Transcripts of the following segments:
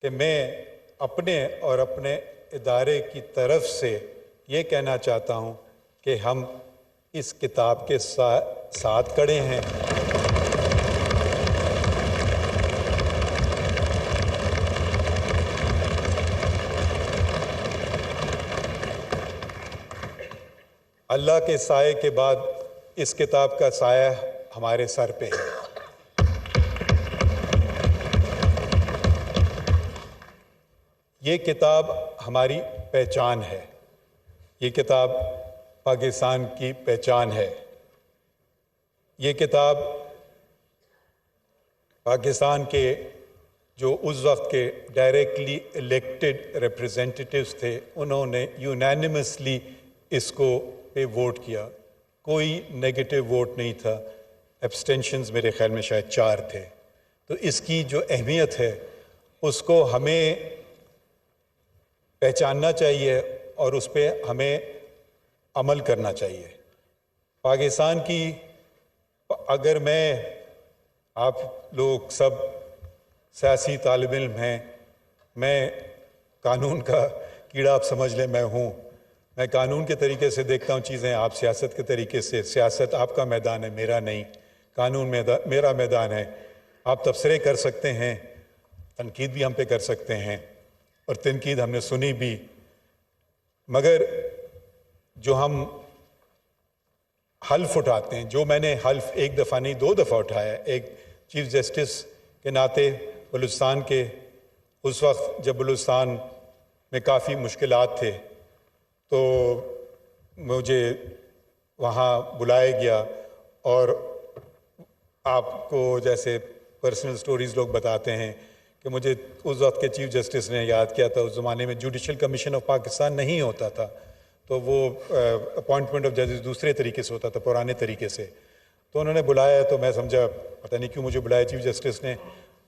کہ میں اپنے اور اپنے ادارے کی طرف سے یہ کہنا چاہتا ہوں کہ ہم اس کتاب کے ساتھ کھڑے ہیں۔ اللہ کے سائے کے بعد اس کتاب کا سایہ ہمارے سر پہ ہے۔ یہ کتاب ہماری پہچان ہے، یہ کتاب پاکستان کی پہچان ہے، یہ کتاب پاکستان کے جو اس وقت کے ڈائریکٹلی الیکٹڈ ریپریزنٹیٹیوز تھے، انہوں نے یونینیمسلی اس کو پہ ووٹ کیا، کوئی نیگیٹو ووٹ نہیں تھا، ایبسٹینشنز میرے خیال میں شاید 4 تھے۔ تو اس کی جو اہمیت ہے اس کو ہمیں پہچاننا چاہیے اور اس پہ ہمیں عمل کرنا چاہیے۔ پاکستان کی اگر آپ لوگ سب سیاسی طالب علم ہیں، میں قانون کا کیڑا آپ سمجھ لیں میں ہوں، میں قانون کے طریقے سے دیکھتا ہوں چیزیں، آپ سیاست کے طریقے سے۔ سیاست آپ کا میدان ہے، میرا نہیں، قانون میرا میدان ہے۔ آپ تبصرے کر سکتے ہیں، تنقید بھی ہم پہ کر سکتے ہیں، اور تنقید ہم نے سنی بھی، مگر جو ہم حلف اٹھاتے ہیں، جو میں نے حلف 1 دفعہ نہیں 2 دفعہ اٹھایا، ایک چیف جسٹس کے ناطے بلوچستان کے، اس وقت جب بلوچستان میں کافی مشکلات تھے تو مجھے وہاں بلایا گیا، اور آپ کو جیسے پرسنل سٹوریز لوگ بتاتے ہیں کہ مجھے اس وقت کے چیف جسٹس نے یاد کیا تھا، اس زمانے میں جوڈیشل کمیشن آف پاکستان نہیں ہوتا تھا، تو وہ اپوائنٹمنٹ آف ججز دوسرے طریقے سے ہوتا تھا، پرانے طریقے سے۔ تو انہوں نے بلایا تو میں سمجھا پتہ نہیں کیوں مجھے بلایا چیف جسٹس نے،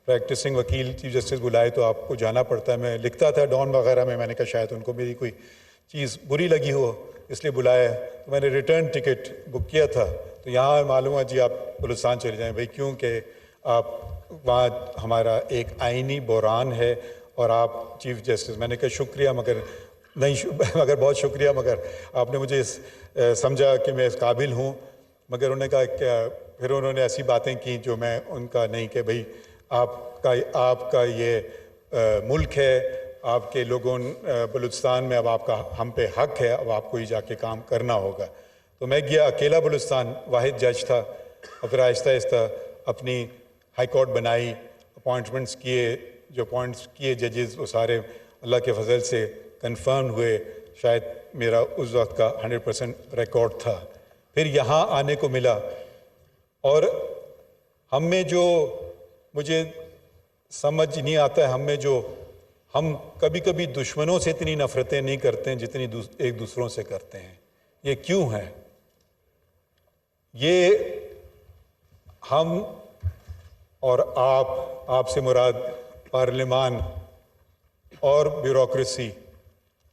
پریکٹسنگ وکیل چیف جسٹس بلائے تو آپ کو جانا پڑتا ہے۔ میں لکھتا تھا ڈان وغیرہ میں نے کہا شاید ان کو میری کوئی چیز بری لگی ہو اس لیے بلایا، تو میں نے ریٹرن ٹکٹ بک کیا تھا، تو یہاں معلوم ہے جی آپ بلوچستان چلے جائیں بھائی، کیوں کہ آپ وہاں ہمارا ایک آئینی بحران ہے اور آپ چیف جسٹس۔ میں نے کہا شکریہ مگر بہت شکریہ، مگر آپ نے مجھے سمجھا کہ میں اس قابل ہوں، مگر انہوں نے کہا کہ پھر انہوں نے ایسی باتیں کی جو میں ان کا نہیں، کہ بھئی آپ کا یہ ملک ہے، آپ کے لوگوں بلوچستان میں، اب آپ کا ہم پہ حق ہے، اب آپ کو ہی جا کے کام کرنا ہوگا۔ تو میں گیا اکیلا بلوچستان، واحد جج تھا، اور پھر آہستہ آہستہ اپنی ہائی کورٹ بنائی، اپوائنٹمنٹس کیے، جو اپوائنٹس کیے ججز وہ سارے اللہ کے فضل سے کنفرم ہوئے، شاید میرا اس وقت کا 100% ریکارڈ تھا۔ پھر یہاں آنے کو ملا، اور ہم میں جو مجھے سمجھ نہیں آتا ہے، ہم کبھی کبھی دشمنوں سے اتنی نفرتیں نہیں کرتے ہیں جتنی ایک دوسروں سے کرتے ہیں۔ یہ کیوں ہے؟ یہ ہم اور آپ سے مراد پارلیمان اور بیوروکریسی،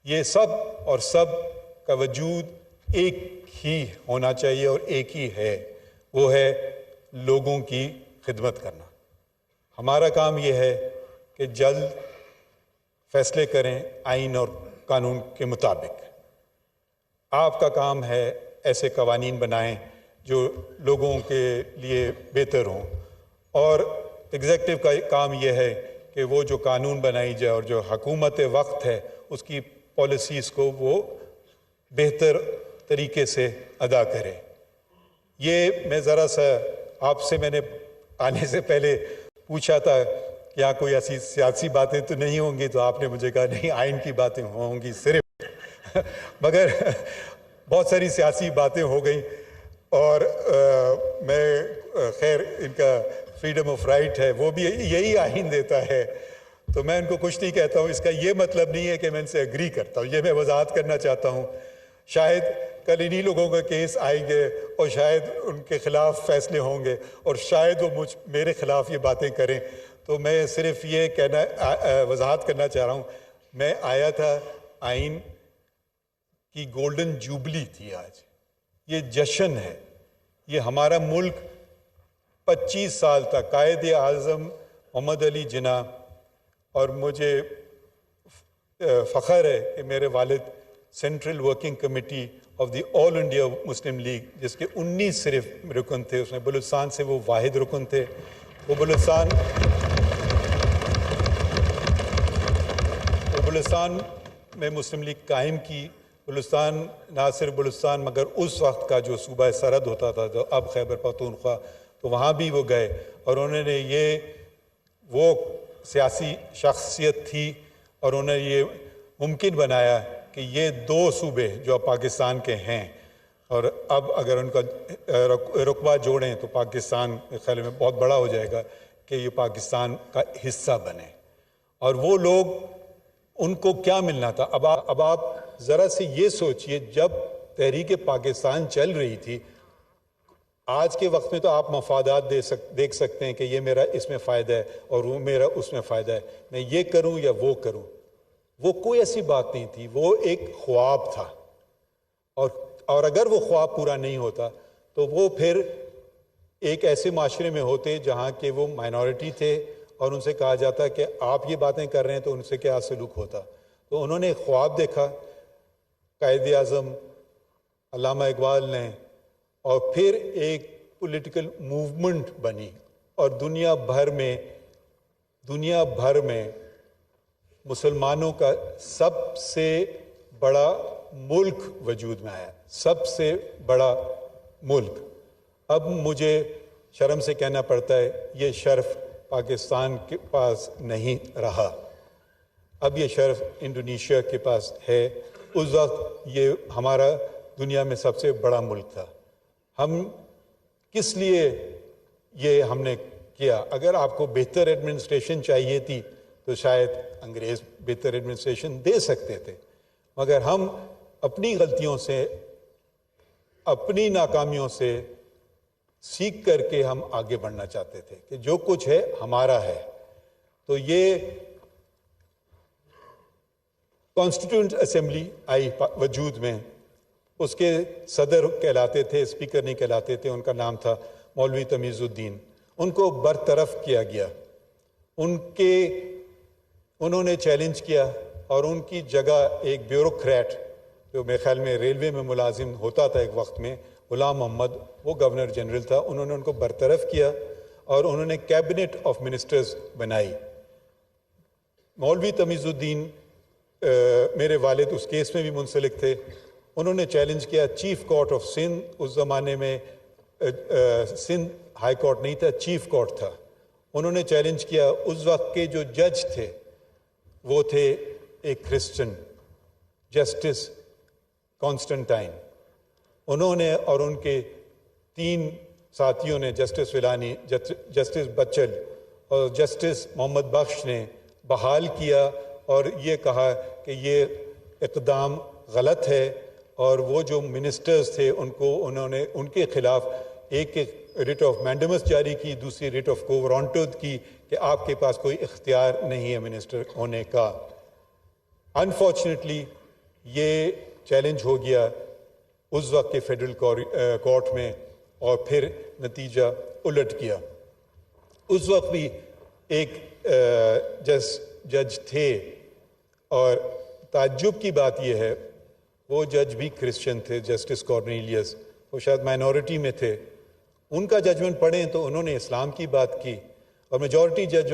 یہ سب کا وجود ایک ہی ہونا چاہیے اور ایک ہی ہے، وہ ہے لوگوں کی خدمت کرنا۔ ہمارا کام یہ ہے کہ جلد فیصلے کریں آئین اور قانون کے مطابق۔ آپ کا کام ہے ایسے قوانین بنائیں جو لوگوں کے لیے بہتر ہوں، اور ایگزیکٹو کا کام یہ ہے کہ وہ جو قانون بنائی جائے اور جو حکومت وقت ہے اس کی پالیسیز کو وہ بہتر طریقے سے ادا کرے۔ یہ میں ذرا سا آپ سے میں نے آنے سے پہلے پوچھا تھا کہ یہاں کوئی ایسی سیاسی باتیں تو نہیں ہوں گی، تو آپ نے مجھے کہا نہیں آئین کی باتیں ہوں گی صرف، مگر بہت ساری سیاسی باتیں ہو گئیں، اور میں خیر ان کا فریڈم آف رائٹ ہے، وہ بھی یہی آئین دیتا ہے، تو میں ان کو کچھ نہیں کہتا ہوں۔ اس کا یہ مطلب نہیں ہے کہ میں ان سے اگری کرتا ہوں، یہ میں وضاحت کرنا چاہتا ہوں۔ شاید کل انہی لوگوں کا کیس آئیں گے اور شاید ان کے خلاف فیصلے ہوں گے، اور شاید وہ میرے خلاف یہ باتیں کریں، تو میں صرف یہ وضاحت کرنا چاہ رہا ہوں۔ میں آیا تھا، آئین کی گولڈن جوبلی تھی آج، یہ جشن ہے، یہ ہمارا ملک 25 سال تک قائد اعظم محمد علی جناح اور مجھے فخر ہے کہ میرے والد central working committee of the all India Muslim league, جس کے 19 صرف رکن تھے، اس میں بلوچستان سے وہ واحد رکن تھے. وہ بلوچستان میں مسلم لیگ قائم کی. بلوچستان نہ صرف بلوچستان مگر اس وقت کا جو صوبہ سرحد ہوتا تھا، جو اب خیبر پختونخوا، تو وہاں بھی وہ گئے اور انہوں نے وہ سیاسی شخصیت تھی اور انہوں نے یہ ممکن بنایا کہ یہ 2 صوبے جو اب پاکستان کے ہیں، اور اب اگر ان کا رقبہ جوڑیں تو پاکستان میرے خیال میں بہت بڑا ہو جائے گا، کہ یہ پاکستان کا حصہ بنے. اور وہ لوگ، ان کو کیا ملنا تھا؟ اب آپ ذرا سے یہ سوچئے، جب تحریک پاکستان چل رہی تھی، آج کے وقت میں تو آپ مفادات دیکھ سکتے ہیں کہ یہ میرا اس میں فائدہ ہے اور وہ میرا اس میں فائدہ ہے، میں یہ کروں یا وہ کروں. وہ کوئی ایسی بات نہیں تھی، وہ ایک خواب تھا. اور اگر وہ خواب پورا نہیں ہوتا تو وہ پھر ایک ایسے معاشرے میں ہوتے جہاں کہ وہ مائنورٹی تھے اور ان سے کہا جاتا کہ آپ یہ باتیں کر رہے ہیں تو ان سے کیا سلوک ہوتا. تو انہوں نے ایک خواب دیکھا، قائد اعظم علامہ اقبال نے، اور پھر ایک پولیٹیکل موومنٹ بنی اور دنیا بھر میں مسلمانوں کا سب سے بڑا ملک وجود میں آیا، سب سے بڑا ملک. اب مجھے شرم سے کہنا پڑتا ہے، یہ شرف پاکستان کے پاس نہیں رہا، اب یہ شرف انڈونیشیا کے پاس ہے. اس وقت یہ ہمارا دنیا میں سب سے بڑا ملک تھا. ہم کس لیے یہ ہم نے کیا؟ اگر آپ کو بہتر ایڈمنسٹریشن چاہیے تھی تو شاید انگریز بہتر ایڈمنسٹریشن دے سکتے تھے، مگر ہم اپنی غلطیوں سے، اپنی ناکامیوں سے سیکھ کر کے ہم آگے بڑھنا چاہتے تھے کہ جو کچھ ہے ہمارا ہے. تو یہ کانسٹیٹیوئنٹ اسمبلی آئی وجود میں، اس کے صدر کہلاتے تھے، اسپیکر نہیں کہلاتے تھے، ان کا نام تھا مولوی تمیز الدین. ان کو برطرف کیا گیا، انہوں نے چیلنج کیا اور ان کی جگہ ایک بیوروکریٹ جو میرے خیال میں ریلوے میں ملازم ہوتا تھا ایک وقت میں، غلام محمد، وہ گورنر جنرل تھا. انہوں نے ان کو برطرف کیا اور انہوں نے کیبنٹ آف منسٹرز بنائی. مولوی تمیز الدین، میرے والد اس کیس میں بھی منسلک تھے، انہوں نے چیلنج کیا چیف کورٹ آف سندھ. اس زمانے میں سندھ ہائی کورٹ نہیں تھا، چیف کورٹ تھا. انہوں نے چیلنج کیا. اس وقت کے جو جج تھے وہ تھے ایک کرسچن، جسٹس کانسٹنٹائن. انہوں نے اور ان کے 3 ساتھیوں نے، جسٹس ویلانی، جسٹس بچل اور جسٹس محمد بخش نے بحال کیا اور یہ کہا کہ یہ اقدام غلط ہے. اور وہ جو منسٹرز تھے انہوں نے ان کے خلاف ایک ریٹ آف مینڈمس جاری کی، دوسری ریٹ آف کو وارنٹڈ کی کہ آپ کے پاس کوئی اختیار نہیں ہے منسٹر ہونے کا. انفارچونیٹلی یہ چیلنج ہو گیا اس وقت کے فیڈرل کورٹ میں اور پھر نتیجہ الٹ گیا. اس وقت بھی ایک جج تھے اور تعجب کی بات یہ ہے وہ جج بھی کرسچن تھے، جسٹس کارنیلیس. وہ شاید مائنورٹی میں تھے. ان کا ججمنٹ پڑھیں تو انہوں نے اسلام کی بات کی اور میجورٹی ججمنٹ